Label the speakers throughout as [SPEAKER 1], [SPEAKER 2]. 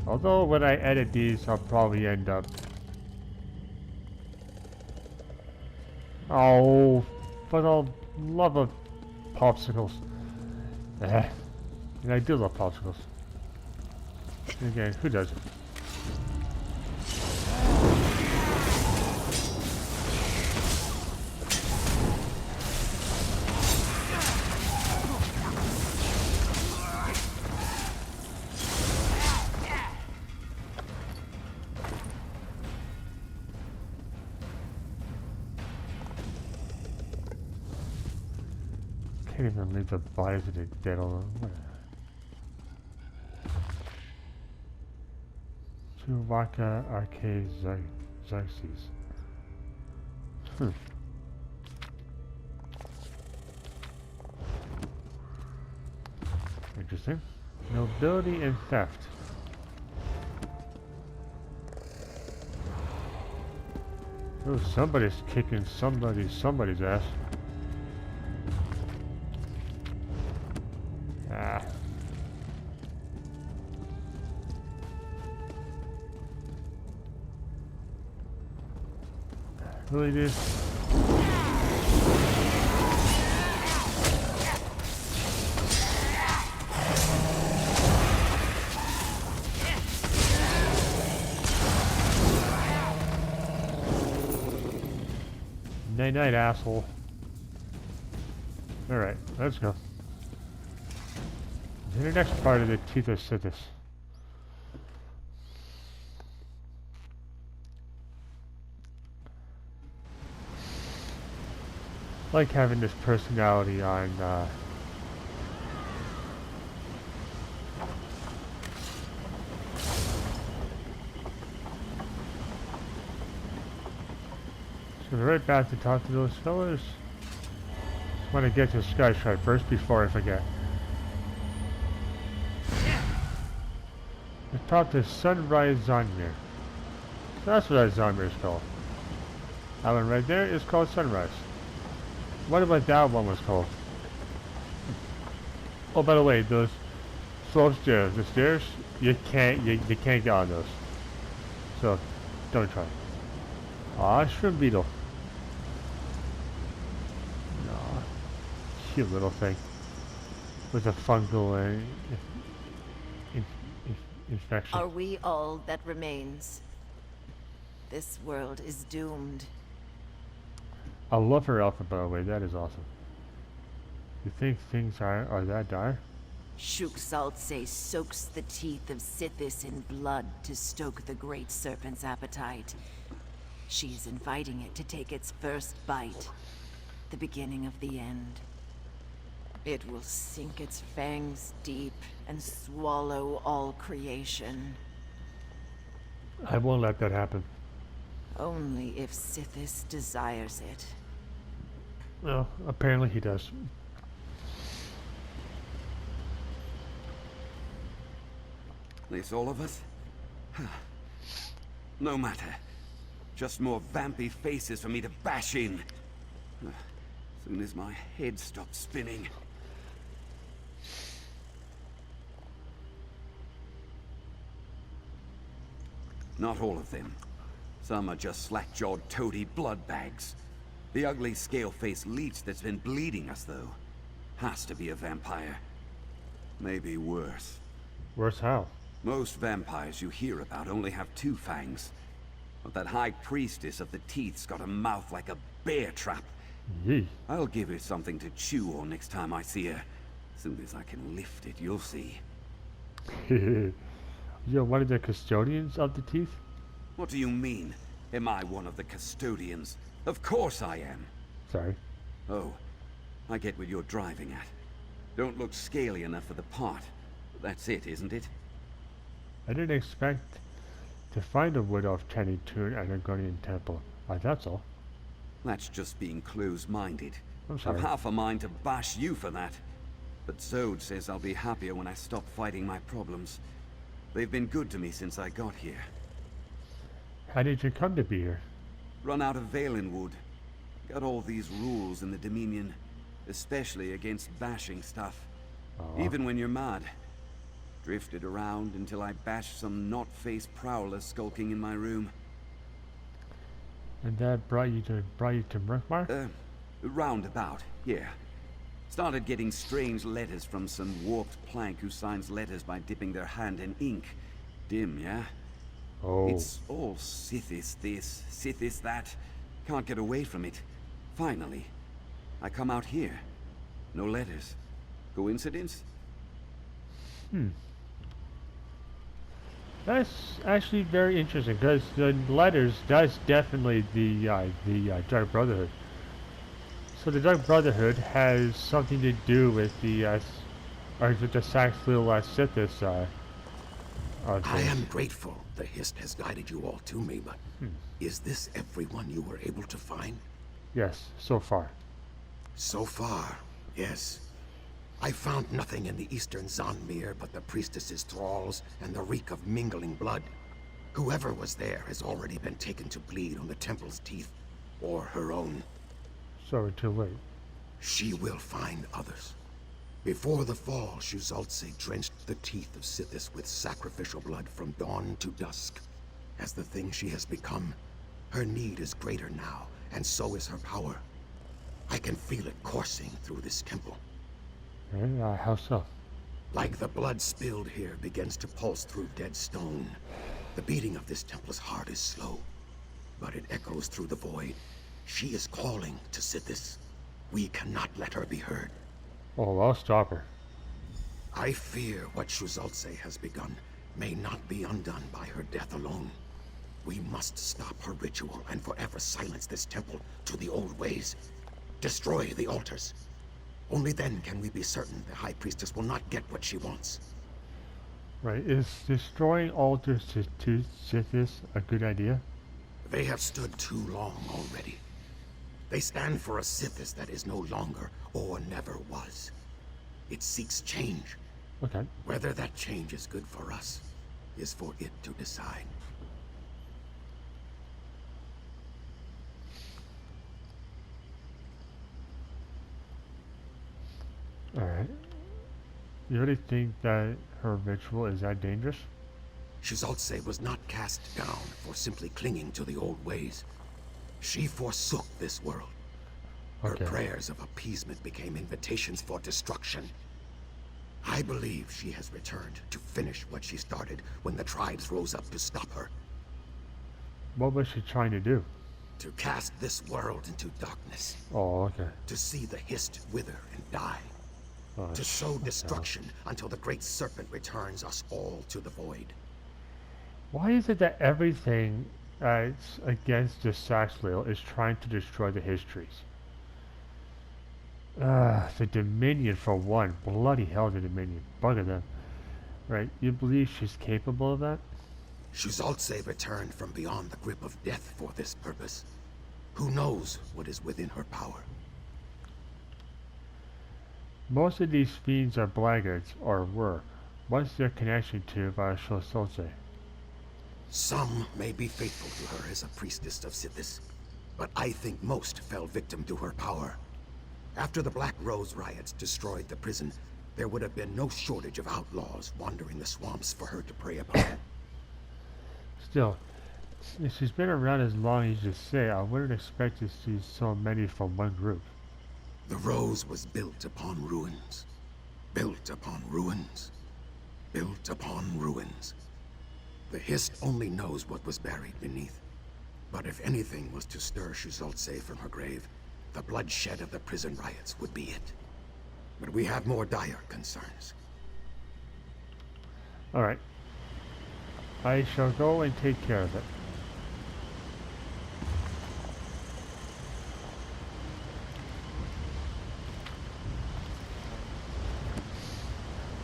[SPEAKER 1] Although when I edit these, I'll probably end up... Oh, for the love of popsicles. And I do love popsicles. Again, who doesn't? Can't even leave the bodies of the dead alone. Chewbacca Arcade Xerxes. Interesting. Nobility and theft. Oh, somebody's kicking somebody's ass. Ah. Really, dude? Night night, asshole. Alright, let's go. To the next part of the Teeth of Sithis. Like having this personality on so right back to talk to those fellas. Just want to get to Sky Shard first before I forget. Let's talk to Sunrise Zonmir. That's what that Zonmir is called. That one right there is called Sunrise. What about that one was called? Oh, by the way, those slope stairs, the stairs, you can't get on those. So, don't try. Aw, shrimp beetle. Aw, cute little thing. With a fungal infection.
[SPEAKER 2] Are we all that remains? This world is doomed.
[SPEAKER 1] I love her outfit, by the way. That is awesome. You think things are that dire?
[SPEAKER 2] Shuk-Saltse soaks the teeth of Sithis in blood to stoke the great serpent's appetite. She's inviting it to take its first bite. The beginning of the end. It will sink its fangs deep and swallow all creation.
[SPEAKER 1] I won't let that happen.
[SPEAKER 2] Only if Sithis desires it.
[SPEAKER 1] Well, apparently he does.
[SPEAKER 3] This all of us? No matter. Just more vampy faces for me to bash in. Soon as my head stops spinning. Not all of them. Some are just slack-jawed toady blood bags. The ugly scale-faced leech that's been bleeding us, though, has to be a vampire. Maybe worse.
[SPEAKER 1] Worse how?
[SPEAKER 3] Most vampires you hear about only have 2 fangs. But that high priestess of the teeth's got a mouth like a bear trap.
[SPEAKER 1] Yee.
[SPEAKER 3] I'll give her something to chew on next time I see her. Soon as I can lift it, you'll see.
[SPEAKER 1] You're one of the custodians of the teeth?
[SPEAKER 3] What do you mean? Am I one of the custodians? Of course I am.
[SPEAKER 1] Sorry.
[SPEAKER 3] Oh, I get what you're driving at. Don't look scaly enough for the part. That's it, isn't it?
[SPEAKER 1] I didn't expect to find a wood elf tiny tomb at Argonian temple. That's all.
[SPEAKER 3] That's just being close-minded.
[SPEAKER 1] I'm sorry.
[SPEAKER 3] I've half a mind to bash you for that. But Zod says I'll be happier when I stop fighting my problems. They've been good to me since I got here.
[SPEAKER 1] How did you come to be here?
[SPEAKER 3] Run out of Valenwood. Got all these rules in the Dominion, especially against bashing stuff. Even when you're mad. Drifted around until I bashed some knot-faced prowler skulking in my room.
[SPEAKER 1] And that brought you to Murkmar?
[SPEAKER 3] Roundabout, yeah. Started getting strange letters from some warped plank who signs letters by dipping their hand in ink. Dim, yeah?
[SPEAKER 1] Oh.
[SPEAKER 3] It's all Sithis this, Sithis that. Can't get away from it. Finally, I come out here. No letters. Coincidence?
[SPEAKER 1] That's actually very interesting, because the letters, that's definitely the Dark Brotherhood. So the Dark Brotherhood has something to do with the Saxhleel Sithis
[SPEAKER 4] I am grateful the Hist has guided you all to me, but is this everyone you were able to find?
[SPEAKER 1] Yes, so far.
[SPEAKER 4] So far, yes. I found nothing in the eastern Zanmir but the priestess's thralls and the reek of mingling blood. Whoever was there has already been taken to bleed on the temple's teeth, or her own.
[SPEAKER 1] Sorry, too late.
[SPEAKER 4] She will find others. Before the fall, Shuzaltse drenched the teeth of Sithis with sacrificial blood from dawn to dusk. As the thing she has become, her need is greater now, and so is her power. I can feel it coursing through this temple.
[SPEAKER 1] How so?
[SPEAKER 4] Like the blood spilled here begins to pulse through dead stone. The beating of this temple's heart is slow, but it echoes through the void. She is calling to Sithis. We cannot let her be heard.
[SPEAKER 1] Oh, I'll stop her.
[SPEAKER 4] I fear what Shuzaltse has begun may not be undone by her death alone. We must stop her ritual and forever silence this temple to the old ways. Destroy the altars. Only then can we be certain the High Priestess will not get what she wants.
[SPEAKER 1] Right, is destroying altars to Sithis a good idea?
[SPEAKER 4] They have stood too long already. They stand for a Sithis that is no longer or never was. It seeks change.
[SPEAKER 1] Okay.
[SPEAKER 4] Whether that change is good for us is for it to decide.
[SPEAKER 1] Alright. You really think that her ritual is that dangerous?
[SPEAKER 4] Shuzaltse was not cast down for simply clinging to the old ways. She forsook this world. Her
[SPEAKER 1] Okay.
[SPEAKER 4] prayers of appeasement became invitations for destruction. I believe she has returned to finish what she started when the tribes rose up to stop her.
[SPEAKER 1] What was she trying to do?
[SPEAKER 4] To cast this world into darkness.
[SPEAKER 1] Oh, okay.
[SPEAKER 4] To see the Hist wither and die.
[SPEAKER 1] Oh,
[SPEAKER 4] To sow destruction until the great serpent returns us all to the void.
[SPEAKER 1] why is it that everything that's against the Saxhleel is trying to destroy the histories? The Dominion for one. Bloody hell, the Dominion. Bugger them. Right, you believe she's capable of that?
[SPEAKER 4] Shuzaltse returned from beyond the grip of death for this purpose. Who knows what is within her power?
[SPEAKER 1] Most of these fiends are blackguards, or were. What's their connection to Shuzaltse?
[SPEAKER 4] Some may be faithful to her as a priestess of Sithis, but I think most fell victim to her power. After the Black Rose riots destroyed the prison, there would have been no shortage of outlaws wandering the swamps for her to prey upon.
[SPEAKER 1] Still, if she's been around as long as you say, I wouldn't expect to see so many from one group.
[SPEAKER 4] The Rose was built upon ruins. Built upon ruins. Built upon ruins. The Hist only knows what was buried beneath. But if anything was to stir Shuzaltse from her grave, the bloodshed of the prison riots would be it. But we have more dire concerns.
[SPEAKER 1] Alright. I shall go and take care of it.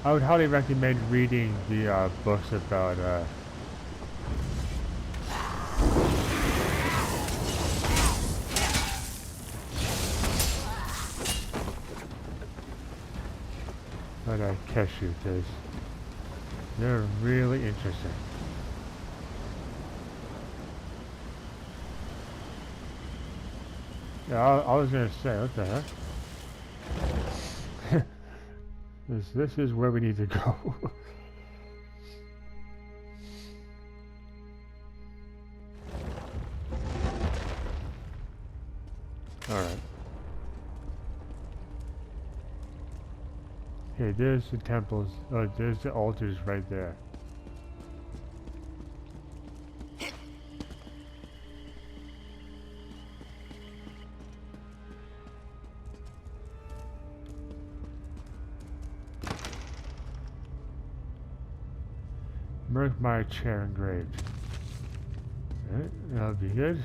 [SPEAKER 1] I would highly recommend reading the books about Keshu, because they're really interesting. Yeah, I was gonna say, what the heck? This is where we need to go. Alright. Okay, there's the temples. Oh, there's the altars right there. Murkmire chair engraved. Alright, that'll be good.